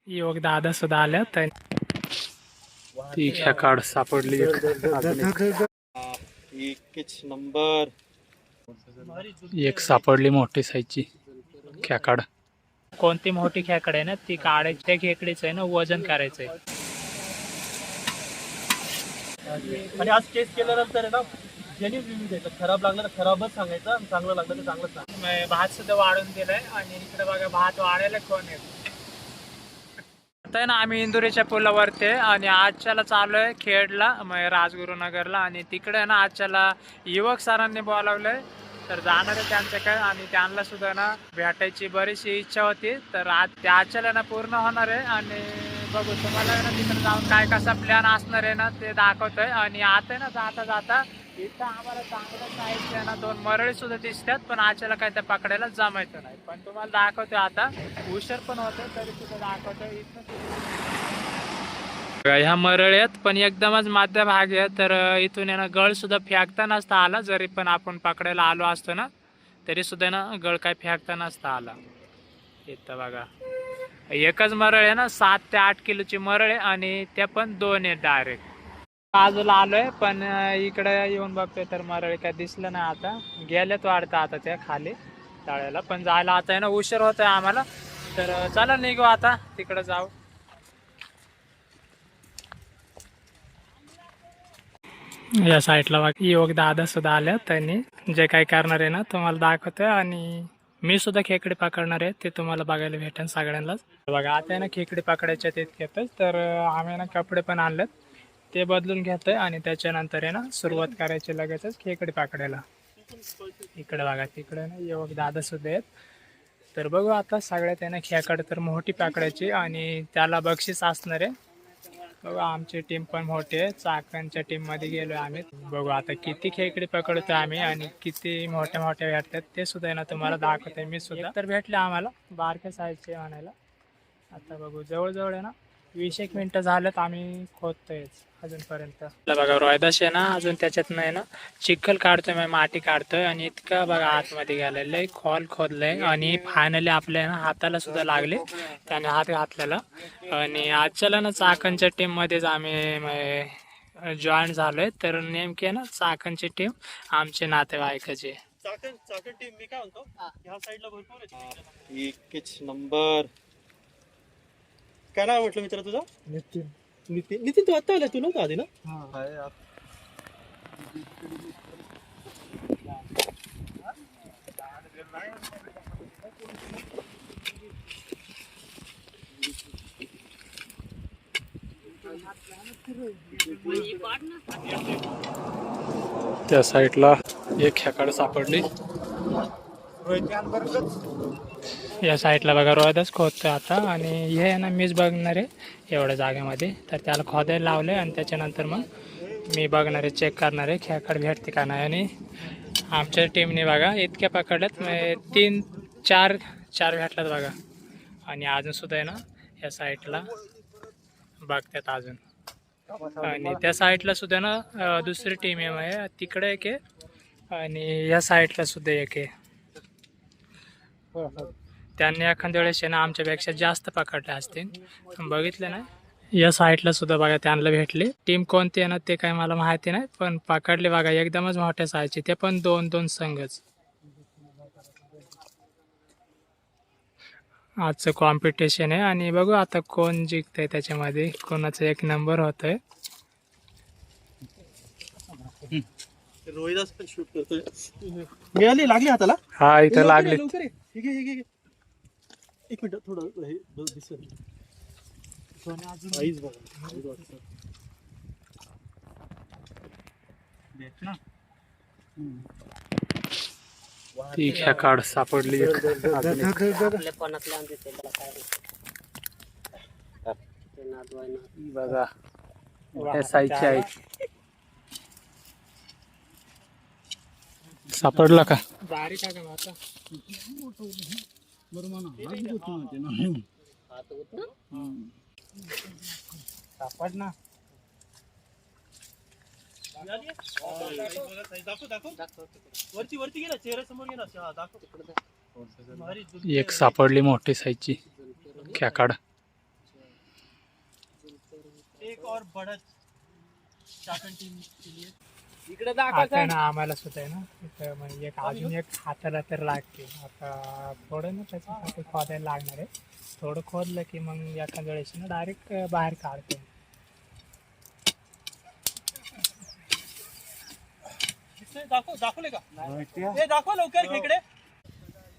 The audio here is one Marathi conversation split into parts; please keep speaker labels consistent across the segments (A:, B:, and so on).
A: योग दादा सुद्धा आल्यात. ती खेकाड सापडली
B: एकच नंबर.
A: एक सापडली मोठी साईजची खेकाड. कोणती मोठी खेकड आहे ना ती काढायची खेकडीच आहे ना, वजन करायचंय.
B: आणि आज टेस्ट केल्यानंतर आहे ना जेन्युइन रिव्ह्यू द्यायचा. खराब लागलं तर खराबच सांगायचं आणि चांगलं लागलं तर चांगलंच सांगायचं.
A: भात सुद्धा वाढून दिलाय आणि इकडे बघा भात वाढायला कोण आहे. आता आहे ना आम्ही इंदुरीच्या पुलावरती आहे आणि आजच्याला चालू आहे खेडला राजगुरुनगरला. आणि तिकडे ना आजच्याला युवक सरांनी बोलावलंय तर जाणार आहे त्यांच्याकडे. आणि त्यांना सुद्धा ना भेटायची बरीचशी इच्छा होती. तर आज त्या आजच्याला ना पूर्ण होणार आहे. आणि बघू तुम्हाला ना तिकडे जाऊन काय कसा प्लॅन असणार आहे ना ते दाखवतोय. आणि आता आहे ना जाता जाता इथं आम्हाला चांगलं साईजचे ना 2 मरळी सुद्धा दिसतात. पण आजच्याला काय त्या पकडायला जमायचं नाही. पण तुम्हाला दाखवतोय आता उशीर पण होतो तरी सुद्धा दाखवतोय. ह्या मरळी आहेत पण एकदमच मध्यभाग आहे. तर इथून आहे ना गळ सुद्धा फेकता नसता आला. जरी पण आपण पकडायला आलो असतो ना तरी सुद्धा ना गळ काय फेकता नसता आला. इथं बघा एकच मरळ आहे ना 7 ते 8 किलोची मरळ आहे आणि त्या पण 2 आहेत डायरेक्ट. बाजूला आलोय पण इकडे येऊन बघतोय तर मरळी काय दिसलं नाही. आता गेल्यात वाढतं आता त्या खाली तळ्याला. पण जायला आता आहे ना उशीर होतोय आम्हाला. तर चला निघू आता तिकडे जाऊ. या साईडला योग दादा सुद्धा आल्या. त्यांनी जे काही करणार आहे ना तुम्हाला दाखवतोय. आणि मी सुद्धा खेकडे पकडणार आहे ते तुम्हाला बघायला भेटेल सगळ्यांनाच. बघा आता आहे ना खेकडे पकडायच्या तितक्यातच तर आम्ही ना कपडे पण आणलेत ते बदलून घेतोय. आणि त्याच्यानंतर आहे ना सुरुवात करायची लगेचच खेकडे पकडायला. इकडे बघा तिकडे ना योग दादा सुद्धा आहेत. तर बघू आता सगळ्यात आहे ना खेकडे तर मोठी पकडायची आणि त्याला बक्षीस असणार आहे. बघू आमची टीम पण मोठी आहे. चाकणच्या टीम मध्ये गेलोय आम्ही. बघू आता किती खेकडे पकडतो आम्ही आणि किती मोठ्या मोठ्या भेटतात ते सुद्धा ना तुम्हाला दाखवतोय. मी सुद्धा तर भेटले आम्हाला बारक्या साईजचे म्हणायला. आता बघू जवळजवळ आहे ना 20-1 मिनिटं झालेत आम्ही खोदतोय अजूनपर्यंत. बघा रोहिदास आहे ना अजून त्याच्यात नाही ना चिखल काढतोय, माती काढतोय. आणि इतकं बघा आतमध्ये गेलेलं आहे, खोल खोदलंय. आणि फायनली आपल्या ना हाताला सुद्धा लागले त्याने हात घातलेला. आणि आजच्याला ना चाकणच्या टीम मध्येच आम्ही जॉईन झालोय. तर नेमके ना चाकणची टीम आमचे नातेवाईकाचे.
B: चाकण टीम मी काय म्हणतो ह्या साईडला भरपूर आहे. एकच नंबर. काय नाव म्हटलं मित्र तुझं? नितीन. नितीन तू आता आला? तू नव्हता आधी ना?
A: त्या साईडला एक खेकडा सापडली. या साईडला बघा रोहिदास खोदतोय आता. आणि हे ना मीच बघणार आहे एवढ्या जागेमध्ये. तर त्याला खोदायला लावले आणि त्याच्यानंतर मग मी बघणार आहे, चेक करणार आहे खेकडे भेटते का नाही. आणि आमच्या टीमने बघा इतक्या पकडल्यात 3-4 भेटल्यात बघा. आणि अजून सुद्धा आहे ना या साईडला बघतात अजून. आणि त्या साईडला सुद्धा ना दुसरी टीम आहे तिकडे एक आहे आणि या साईडला सुद्धा एक आहे. त्यांनी एखाद्या वेळेस ना आमच्यापेक्षा जास्त पकडले असतील बघितले ना. या साईडला सुद्धा बघा त्यांना भेटली. टीम कोणती आहे ना ते काही मला माहिती नाही पण पकडले बघा एकदमच मोठ्या साईजचे. ते पण 2-2 संघच. आजचं कॉम्पिटिशन आहे आणि बघू आता कोण जिंकतंय त्याच्यामध्ये, कोणाचा 1 नंबर होतोय.
B: रोहिदास पण शूट करतोय. मिळाली लागली हाताला?
A: हा इथं लागले.
B: लवकर ये. ठीक आहे. एक मिनिट थोडं हे दिसेल. आईच बघा. भेट ना.
A: ती खेकाड सापडली. बघा मोठ्या साईजची आहे. सापडला का? बारीक आहे का आता? सापड ना.
B: वरती गेला चेहरा समोर गेला. दाखव.
A: एक सापडली मोठी साईजची खेकाड.
B: और बढ़त शासन टीम के लिए
C: इकडे
A: आता
C: दाखवायचं
A: आहे ना आम्हाला सुद्धा आहे ना इथं म्हणजे अजून एक हाताला तर लागते. आता थोडं ना त्याच्यासाठी खोदायला लागणार आहे. थोडं खोदलं की मग एखाद्या वेळेस ना डायरेक्ट बाहेर काढते.
B: दाखवले का हे दाखवा लवकर खेकडे.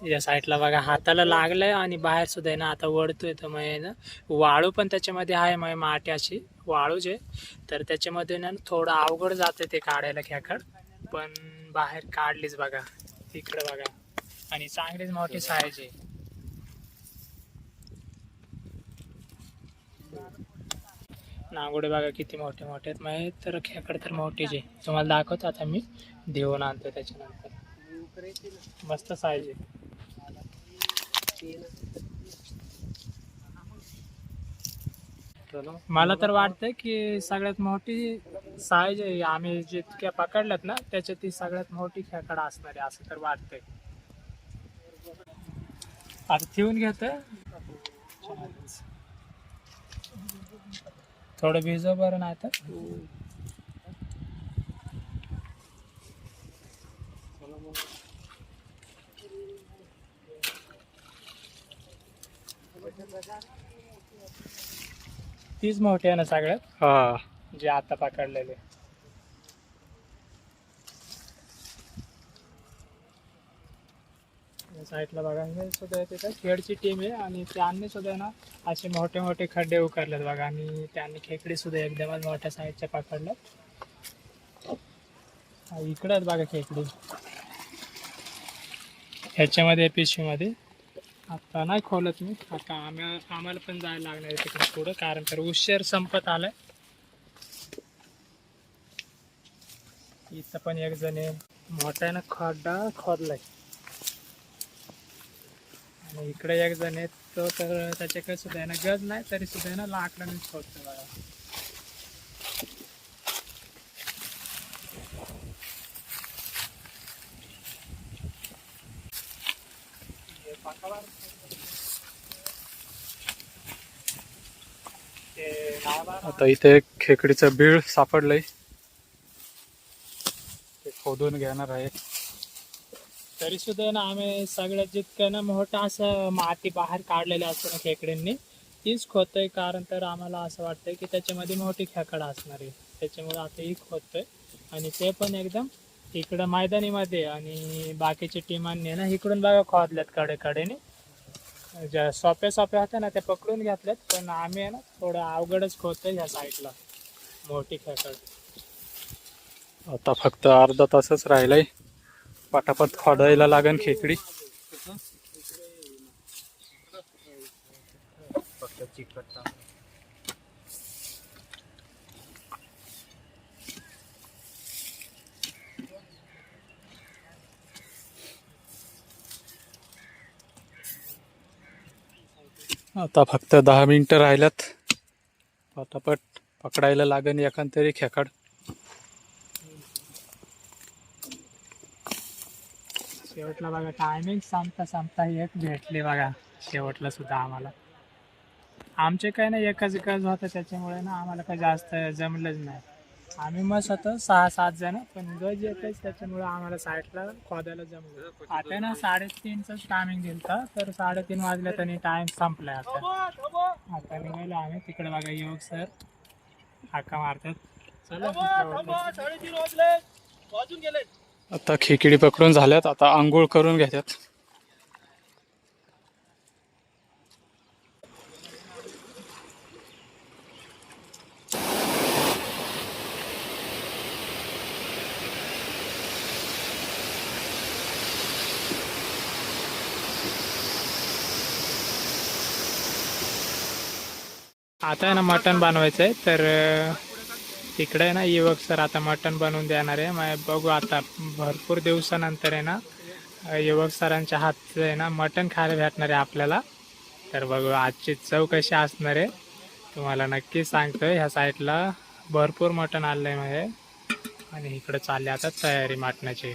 A: या साईडला बघा हाताला लागलंय आणि बाहेर सुद्धा आहे ना आता वळतोय. तर मग ना वाळू पण त्याच्यामध्ये आहे. मग माटी अशी वाळूच आहे. तर त्याच्यामध्ये ना थोडं अवघड जाते ते काढायला खेकड. पण बाहेर काढलीच बघा. तिकडे बघा आणि चांगलीच मोठी साईज आहे. नागोडे बघा किती मोठे मोठे आहेत. मग तर खेकड तर मोठीच आहे. तुम्हाला दाखवतो आता मी देऊन आणतो त्याच्यानंतर. मस्त साईज आहे. मला तर वाटतंय की सगळ्यात मोठी साईज आहे आम्ही जितक्या पकडल्यात ना त्याच्यात ती सगळ्यात मोठी खेकडा असणार आहे असं तर वाटतंय. आता ठेवून घेतोय. थोडं भिजव बरं नाही तर. तीच मोठी आहे ना सगळ्यात जे आता पकडलेले. साईडला बघा हे सुद्धा तिथं खेडची टीम आहे आणि त्यांनी सुद्धा ना असे मोठे मोठे खड्डे उकारलेत बघा. आणि त्यांनी खेकडे सुद्धा एकदमच मोठ्या साईजच्या पकडल्यात. इकडंच बघा खेकडी ह्याच्यामध्ये पिशवीमध्ये. आता नाही खोलत मी. आता आम्हाला पण जायला लागणार आहे तिकडे पुढं कारण तर उशीर संपत आलाय. इथं पण एक जण मोठ्यानं खड्डा खोदलाय आणि इकडे एक जण आहे तो तर त्याच्याकडे सुद्धा आहे ना गज नाही तरी सुद्धा आहे ना लाकडानेच खोदतो बघा.
B: आता इथे एक खेकडीचं बीळ सापडलंय. ते खोदून घेणार आहे.
A: तरी सुद्धा ना आम्ही सगळ्यात जितकं ना मोठं असं माती बाहेर काढलेलं असतं ना खेकड्यांनी तीच खोदतोय. कारण तर आम्हाला असं वाटतंय की त्याच्यामध्ये मोठी खेकडा असणार आहे. त्याच्यामुळे आता ही खोदतोय आणि ते पण एकदम इकडं मैदानीमध्ये. आणि बाकीच्या टीमांनी ना इकडून बघा खोदल्यात कडेने. ज्या सोप्या होत्या ना त्या पकडून घेतल्यात. पण आम्ही आहे ना थोडं अवघडच खोदतोय ह्या साईडला मोठी खेकड.
B: आता फक्त अर्धा तासच राहिलाय. पटापट खोदायला लागेल खेकडी. आता फक्त 10 मिनिटं राहिल्यात. पटापट पकडायला लागेल एखाद तरी खेकड.
A: शेवटला बघा टायमिंग संपता एक भेटले बघा शेवटला सुद्धा आम्हाला. आमचे काय ना एकच गज होतं त्याच्यामुळे ना आम्हाला काही जास्त जमलंच नाही. आम्ही मस्त होतो 6-7 जण पण गज एकच त्याच्यामुळे आम्हाला साईडला खोदायला जमलं. आता ना 3:30च टायमिंग दिलं तर 3:30 वाजल्या तरी टाइम संपलाय. आता निघालो आम्ही तिकडे बघा योग सर हाका मारतात. चला
B: आता खेकडी पकडून झाल्यात. आता आंघोळ करून घेतात.
A: आता आहे ना मटण बनवायचं आहे तर तिकडे आहे ना युवक सर आता मटण बनवून देणार आहे. मग बघू आता भरपूर दिवसानंतर आहे ना युवक सरांच्या हातचं आहे ना मटण खायला भेटणार आहे आपल्याला. तर बघू आजची चव कशी असणार आहे तुम्हाला नक्की सांगतोय. ह्या साईडला भरपूर मटण आलं आहे म्हणजे आणि इकडे चालले आता तयारी मटणाची.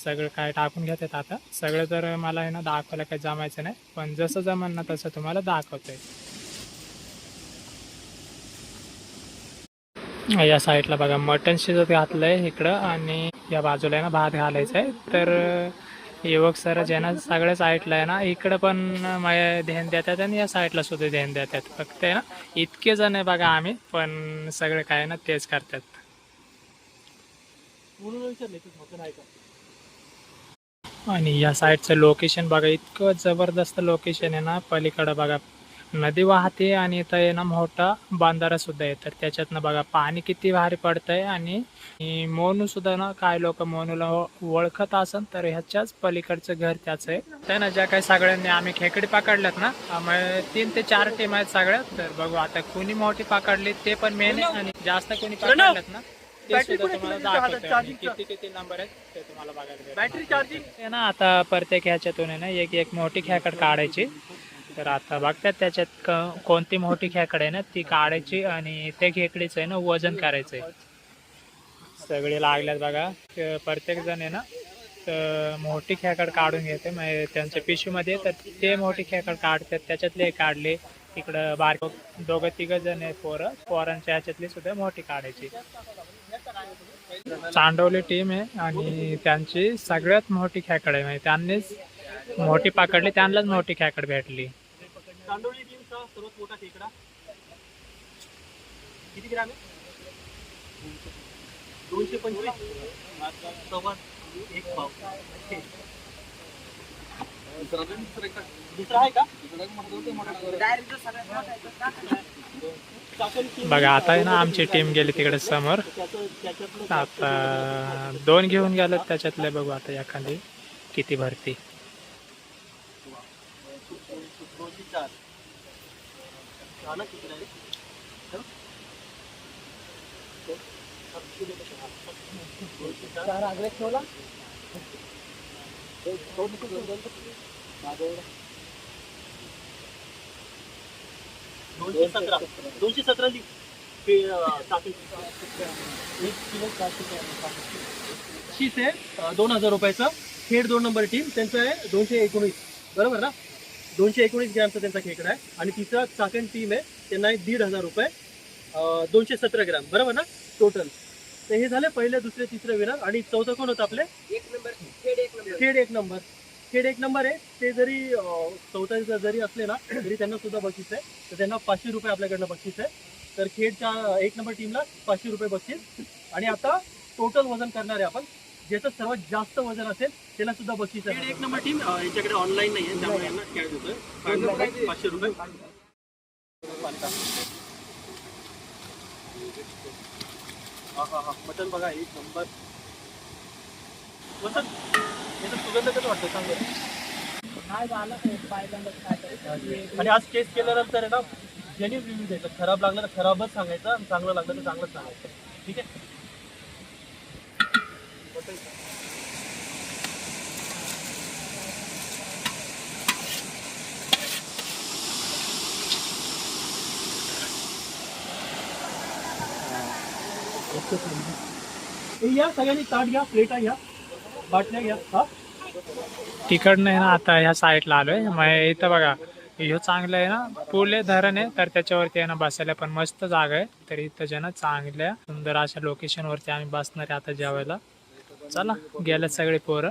A: सगळं काय टाकून घेतात आता. सगळं तर मला आहे ना दाखवायला काही जमायचं नाही पण जसं जमन ना तसं तुम्हाला दाखवतोय. या साईडला बघा मटण शिजत घातलंय इकडं आणि या बाजूला आहे ना भात घालायचा आहे. तर युवक सर ज्यांना सगळ्या साईडला आहे ना इकडं पण ध्यान देतात आणि या साईडला सुद्धा ध्यान देतात. फक्त आहे ना इतके जण आहे बघा आम्ही पण सगळे काय ना तेच करतात. आणि या साईडचं लोकेशन बघा इतकं जबरदस्त लोकेशन आहे ना. पलीकडं बघा नदी वाहते आणि इथं आहे ना मोठा बांधारा सुद्धा आहे. तर त्याच्यातनं बघा पाणी किती भारी पडतंय आणि मोनू सुद्धा ना काय लोक मोनूला ओळखत असन तर ह्याच्याच पलीकडचं घर त्याचं आहे. त्या ना ज्या काही सगळ्यांनी आम्ही खेकडी पकडल्यात ना 3 ते 4 टीम आहेत सगळ्यात. तर बघू आता कोणी मोठी पकडली ते पण मेन आहे आणि जास्त कोणी पकडल्यात ना ते सुद्धा तुम्हाला दाखवतोय. आणि किती नंबर आहेत ते तुम्हाला बघायला बॅटरी चार्जिंग आहे ना. आता प्रत्येक ह्याच्यातून आहे ना एक मोठी खेकड काढायची. तर आता बघतात त्याच्यात कोणती मोठी खेकडे आहे ना ती काढायची आणि त्या खेकडीचं आहे ना वजन करायचंय. सगळे लागल्यात बघा. प्रत्येक जण आहे ना तर मोठी खेकड काढून घेते म्हणजे त्यांच्या पिशवीमध्ये. तर ते मोठी खेकड काढतात त्याच्यातले काढले. इकडं बारक 2-3 जण आहेत पोरांच्या ह्याच्यातली सुद्धा मोठी काढायची. चांडवली टीम आहे आणि त्यांची सगळ्यात मोठी खेकड आहे म्हणजे त्यांनीच मोठी पकडली त्यांनाच मोठी खेकड भेटली.
B: चांडोली टीमचा सर्वात मोठा खेकडा किती ग्राम आहे? 225 सव्वा एक पाव. दुसरा आहे का?
A: बघा आता आहे ना आमची टीम गेली तिकडे समोर. आता 2 घेऊन गेलो त्याच्यातले. बघू आता एखादी किती भरती.
B: 204 217 आहे 2000 रुपयाचं. खेड 2 नंबर टीम त्यांचं आहे 219 बरोबर ना. 219 ग्रॅमचा त्यांचा खेकडा आहे. आणि तिसरा चाकण टीम आहे त्यांना आहे 1500 रुपये 217 ग्रॅम बरोबर ना टोटल. तर हे झाले पहिले दुसरे तिसरे विनर. आणि चौथं कोण होतं आपले? खेड एक नंबर आहे. ते जरी चौथा जरी असले ना तरी त्यांना सुद्धा बक्षीस आहे. तर त्यांना 500 रुपये आपल्याकडनं बक्षीस आहे. तर खेडच्या 1 नंबर टीमला 500 रुपये बक्षीस. आणि आता टोटल वजन करणार आहे आपण. ज्याचं सर्वात जास्त वजन असेल त्याला सुद्धा बक्षीस आहे. 1 नंबर टीम यांच्याकडे ऑनलाईन नाही आहे त्यामुळे यांना कॅश होतोय 500 रुपये. हा मटन बघा 1 नंबर. मटन याचा सुगंध कसं वाटतं चांगलं. आणि आज टेस्ट केल्यानंतर आहे ना जेन्युइन रिव्ह्यू द्यायचा. खराब लागलं तर खराबच सांगायचं आणि चांगलं लागलं तर चांगलंच सांगायचं. ठीक आहे. या सगळ्यांनी ताट घ्या प्लेटा घ्या बाटल्या घ्या. हा
A: तिकडनं आहे ना आता ह्या साईडला आलोय. मग इथं बघा ह्यो चांगलं आहे ना पूल आहे धरण आहे. तर त्याच्यावरती आहे ना बसायला पण मस्त जागा आहे. तर इथं जे ना चांगल्या सुंदर अशा लोकेशनवरती आम्ही बसणार आहे आता जेवायला. चला गेल्यात सगळे पोरं.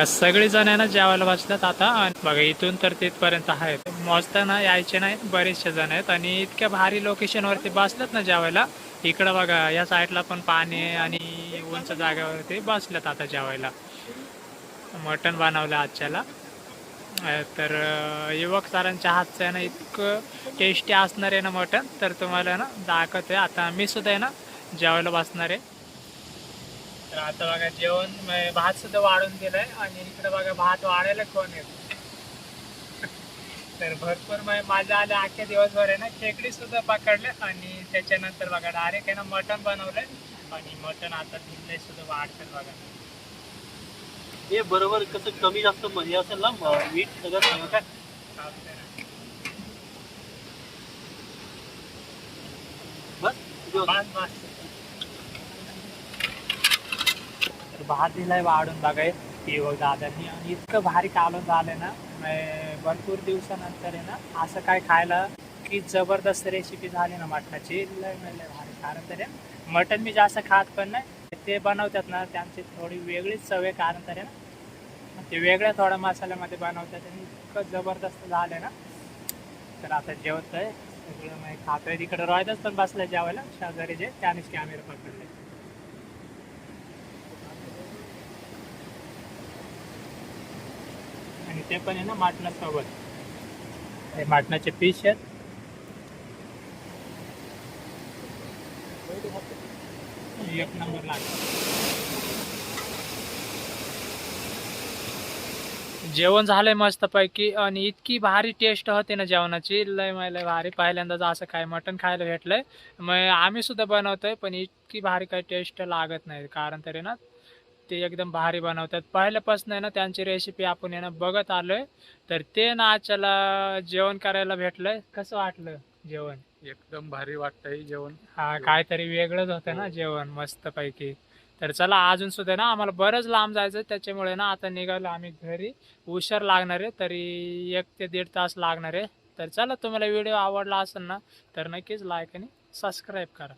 A: सगळे जण आहे ना जेवायला बसल्यात आता. आणि बघा इथून तर तिथपर्यंत आहेत मोजताना यायचे नाही बरेचसे जण आहेत. आणि इतक्या भारी लोकेशनवरती बसल्यात ना जेवायला. इकडं बघा या साईडला पण पाणी आहे आणि उंच जागेवरती बसल्यात आता जेवायला. मटण बनवलं आजच्याला. तर युवक सरांच्या हातचं आहे ना इतकं टेस्टी असणार आहे ना मटण. तर तुम्हाला ना दाखवतोय. आता मी सुद्धा आहे ना जेवायला बसणार आहे. तर आता बघा जेवण भात सुद्धा वाढून दिलाय. आणि इकडे बघा भात वाढायला कोण येत. तर भरपूर माझ्या आल्या अख्ख्या दिवसभर आहे ना खेकडी सुद्धा पकडले. आणि त्याच्यानंतर बघा डायरेक्ट आहे ना मटण बनवलंय. आणि मटण आता दिलंय सुद्धा वाढतात बघा.
B: हे बरोबर कसं कमी जास्त हे असेल ना मीठ सगळं सांगा काय. बस
A: भात दिलाय वाढून बघाय ती दादांनी. आणि इतकं भारी कालवण झालंय ना भरपूर दिवसानंतर आहे ना असं काय खायला की जबरदस्त रेसिपी झाली ना मटणाची, लय लय भारी. कारण तर मटण मी जास्त खात पण नाही, ते बनवतात ना त्यांची थोडी वेगळीच चव आहे. कारण तर ते वेगळ्या थोड्या मसाल्यामध्ये बनवतात आणि इतकं जबरदस्त झालं ना. तर आता जेवतोय सगळं मग खातोय. तिकडे रोहितच पण बसलाय जेवायला शेजारी, जे त्यानेच कॅमेरा पकडले. आणि ते पण आहे ना मटणासोबत, हे मटणाचे पीस आहेत, एक नंबर लागतं. जेवण झालंय मस्तपैकी आणि इतकी भारी टेस्ट होते ना जेवणाची, लय भारी. पहिल्यांदाच असं काय मटण खायला भेटलंय. मग आम्ही सुद्धा बनवतोय, पण इतकी भारी काही टेस्ट लागत नाही. कारण तरी ना ते एकदम भारी बनवतात. पहिल्यापासून आहे ना त्यांची रेसिपी आपण आहे ना बघत आलोय. तर ते ना आजच्याला जेवण करायला भेटलंय. कसं वाटलं जेवण?
B: एकदम भारी वाटतंय जेवण.
A: हा, काहीतरी वेगळंच होतं ना जेवण मस्तपैकी. तर चला, अजून सुद्धा ना आम्हाला बरंच लांब जायचं, त्याच्यामुळे ना आता निघालो आम्ही घरी. उशीर लागणार आहे, तरी 1 ते 1.5 तास लागणार आहे. तर चला, तुम्हाला व्हिडिओ आवडला असेल ना तर नक्कीच लाईक आणि सबस्क्राईब करा.